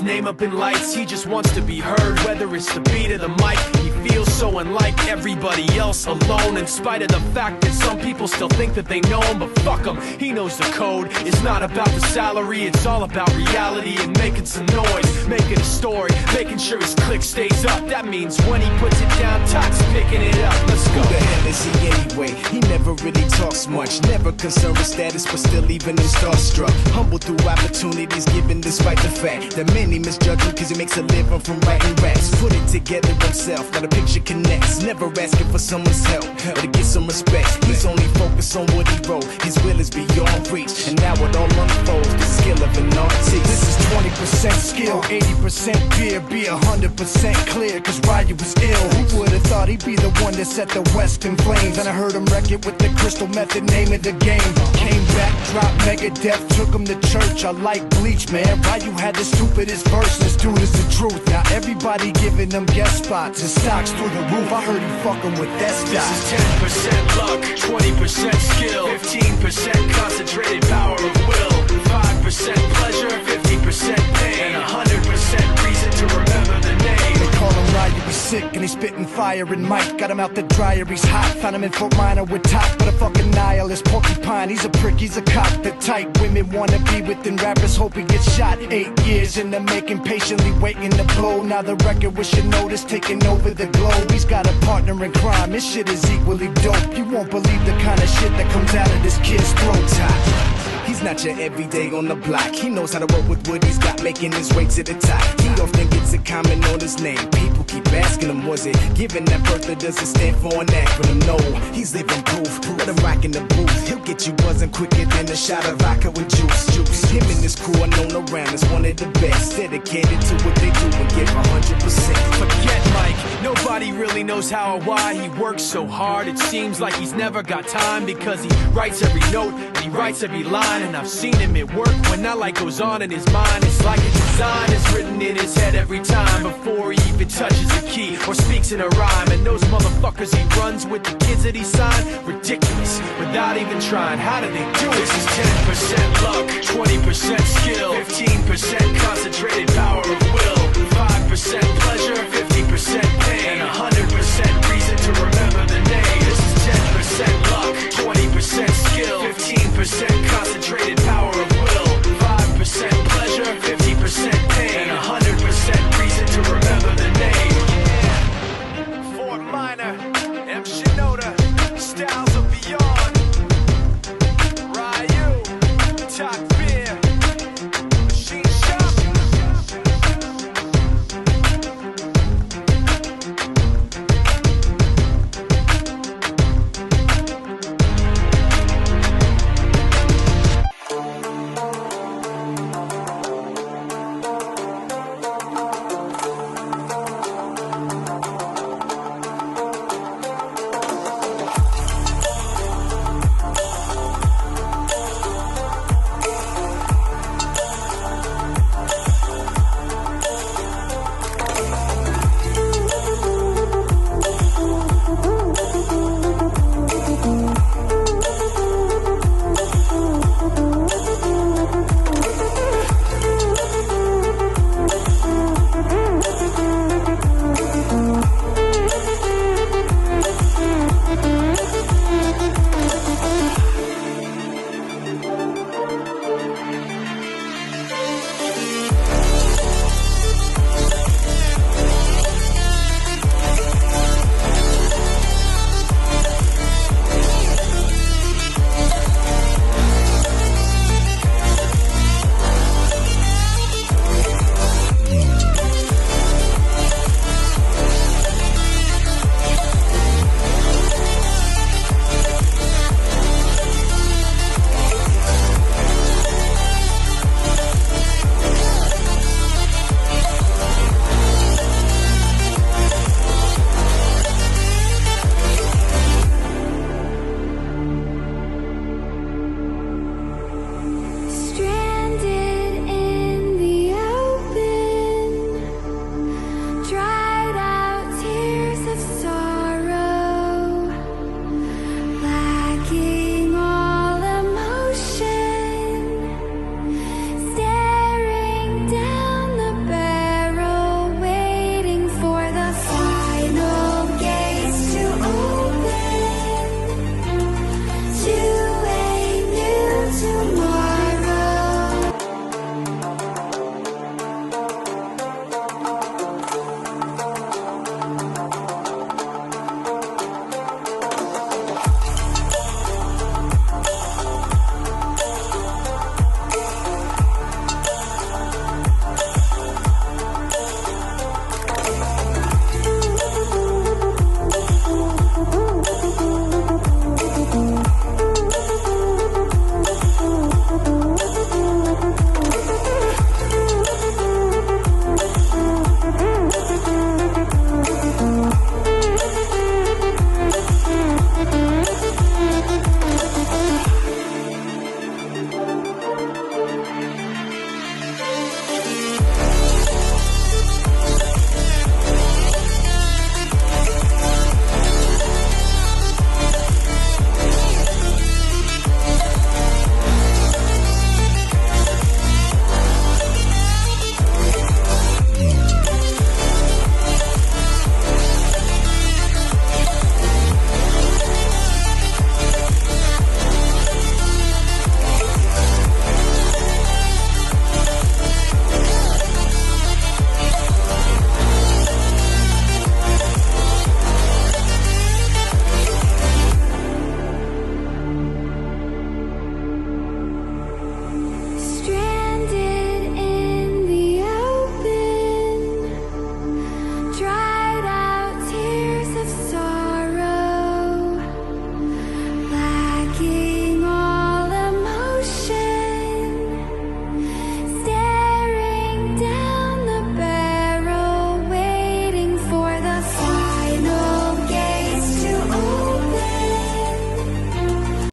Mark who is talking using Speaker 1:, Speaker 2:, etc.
Speaker 1: name up in lights. He just wants to be heard, whether it's the beat of the mic. He feels so unlike everybody else, alone, in spite of the fact that some people still think that they know him. But fuck him, he knows the code. It's not about the salary, it's all about reality and making some noise, making a story, making sure his click stays up. That means when he puts it down, Tox picking it up. Let's go.
Speaker 2: Who the hell is he anyway? He never really talks much, never concerned with status, but still even him starstruck. Humble through opportunities, given despite the fact that many misjudge him cause he makes a living from writing raps. Put it together himself, now the picture connects. Never asking for someone's help or to get some respect. He's only focused on what he wrote. His will is beyond reach, and now it all unfolds. The skill of an artist.
Speaker 3: This is 20% skill, 80% fear. Be 100% clear, cause Ryu was ill. Who would've thought he'd be the one that set the West in flames? And I heard him wreck it with the crystal method, name of the game. Came back, dropped Megadeth, took him to church. I like Bleach, man. Ryu had the stupidest verse, this dude is the truth. Now everybody giving them guest spots and stocks through the roof. I heard he fucking with that stock.
Speaker 1: This is 10% luck, 20% skill, 15% concentrated power of will, 5% pleasure, 50% pain, and 100% reason to remember the name.
Speaker 3: They call him Ryu, he's sick and he's spitting fire and Mike got him out the dryer, he's hot. Found him in Fort Minor with top, but a fucking nihilist porcupine. He's a prick, he's a cop. The type women wanna be within rappers, hope he gets shot. 8 years in the making, patiently waiting to blow. Now the record with your notice taking over the globe. He's got a partner in crime, his shit is equally dope. You won't believe the kind of shit that comes out of this kid's throat.
Speaker 2: He's not your everyday on the block. He knows how to work with what he's got, making his way to the top. He often gets a comment on his name. People keep asking him, was it given that birth or does it stand for an acronym? No, he's living proof. Let him rock in the booth. He'll get you buzzing quicker than a shot of vodka with juice. Him and his crew are known around as one of the best. Dedicated to what they do and give 100%.
Speaker 1: Forget Mike, nobody really knows how or why he works so hard. It seems like he's never got time because he writes every note and he writes every line. And I've seen him at work when that light goes on in his mind. It's like a design is written in his head every time before he even touches a key or speaks in a rhyme. And those motherfuckers he runs with, the kids that he signed, ridiculous, without even trying. How do they do it? This is 10% luck, 20% skill, 15% concentrated power